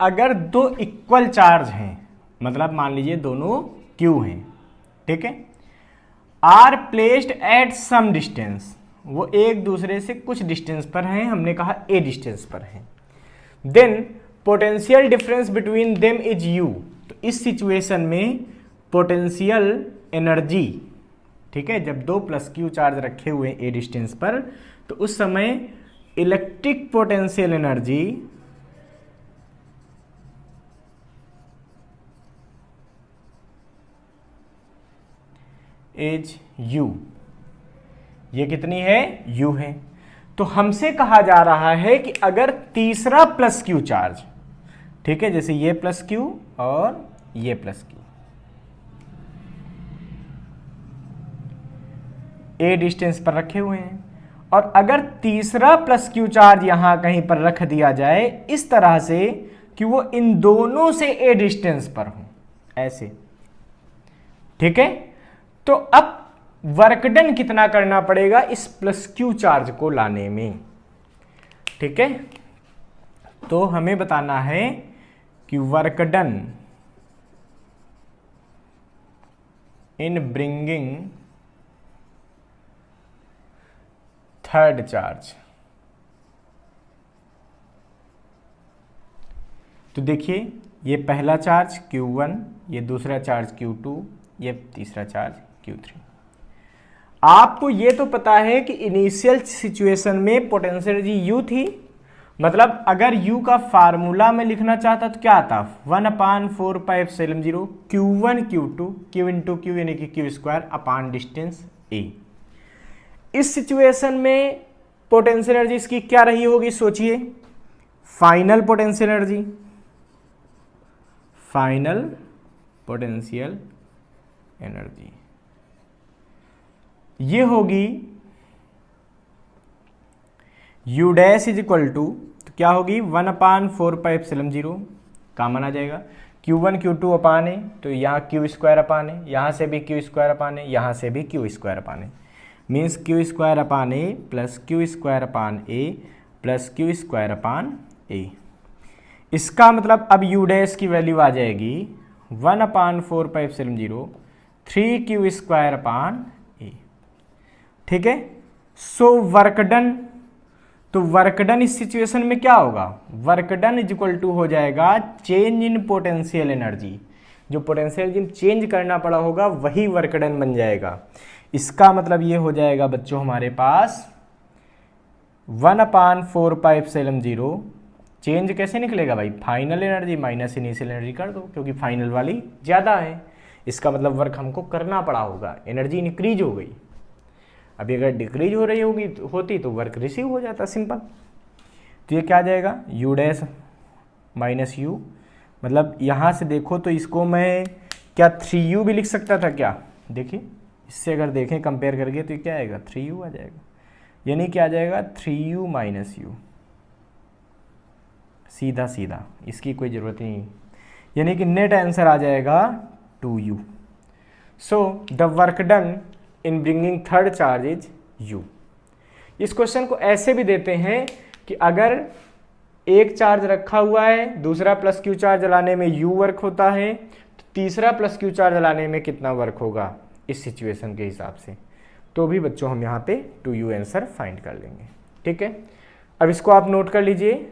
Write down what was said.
अगर दो equal charge हैं, मतलब मान लीजिए दोनों Q हैं, ठीक है, are placed at some distance, वो एक दूसरे से कुछ डिस्टेंस पर हैं, हमने कहा a डिस्टेंस पर हैं, then potential difference between them is U। तो इस सिचुएशन में पोटेंशियल एनर्जी, ठीक है, जब 2 + Q चार्ज रखे हुए a डिस्टेंस पर, तो उस समय electric potential energy is U। ये कितनी है? U है। तो हमसे कहा जा रहा है कि अगर तीसरा +Q चार्ज, ठीक है, जैसे ये +Q और ये +Q, a डिस्टेंस पर रखे हुए हैं, और अगर तीसरा +Q चार्ज यहां कहीं पर रख दिया जाए इस तरह से कि वो इन दोनों से a डिस्टेंस पर हो, ऐसे, ठीक है, तो अब वर्क डन कितना करना पड़ेगा इस +Q चार्ज को लाने में, ठीक है। तो हमें बताना है कि work done in bringing third charge. तो देखिए, ये पहला चार्ज Q1, ये दूसरा चार्ज Q2, ये तीसरा चार्ज Q3। आपको ये तो पता है कि इनिशियल सिचुएशन में पोटेंशियल एनर्जी U थी, मतलब अगर U का फार्मूला में लिखना चाहता तो क्या आता, 1/4πε0 Q1 Q2 Q into Q यानी कि Q² अपॉन डिस्टेंस A। इस सिचुएशन में पोटेंशियल एनर्जी इसकी क्या रही होगी, सोचिए, final potential energy, final potential energy ये होगी U dash is equal to, तो क्या होगी 1/4πε0, कॉमन आ जाएगा, Q1 Q2 अपान ए, तो यहाँ Q² अपान ए, यहाँ से भी Q² अपान ए, यहाँ से भी Q² upon A, means Q² upon A plus Q² upon A plus Q² upon A. इसका मतलब अब U डैश की वैल्यू आ जाएगी 1/4πε0 3Q² अपान ए, ठीक है। सो वर्क डन, तो वर्क डन इस सिचुएशन में क्या होगा, work done is equal to हो जाएगा चेंज इन पोटेंशियल एनर्जी, जो पोटेंशियल एनर्जी चेंज करना पड़ा होगा वही वर्क डन बन जाएगा। इसका मतलब ये हो जाएगा बच्चों हमारे पास 1/4πε0, चेंज कैसे निकलेगा भाई, final energy minus initial energy कर दो, क्योंकि फाइनल वाली ज़्यादा है, इसका मतलब वर्क हमको करना पड़ा होगा, एनर्जी इंक्रीज हो गई। अभी अगर डिक्रीज हो रही होती तो वर्क रिसीव हो जाता, सिंपल। तो ये क्या आ जाएगा, U डैश माइनस U, मतलब यहाँ से देखो तो इसको मैं क्या 3U भी लिख सकता था क्या, देखिए इससे अगर देखें कंपेयर करके तो क्या आएगा 3U आ जाएगा, यानी क्या आ जाएगा 3U माइनस U, सीधा सीधा, इसकी कोई ज़रूरत नहीं, यानी कि नेट आंसर आ जाएगा 2U। So the work done in bringing third charge is U। इस क्वेश्चन को ऐसे भी देते हैं कि अगर एक चार्ज रखा हुआ है, दूसरा +Q चार्ज लाने में U वर्क होता है, तो तीसरा +Q चार्ज लाने में कितना वर्क होगा इस सिचुएशन के हिसाब से, तो भी बच्चों हम यहाँ पे 2U आंसर फाइंड कर लेंगे, ठीक है। अब इसको आप नोट कर लीजिए।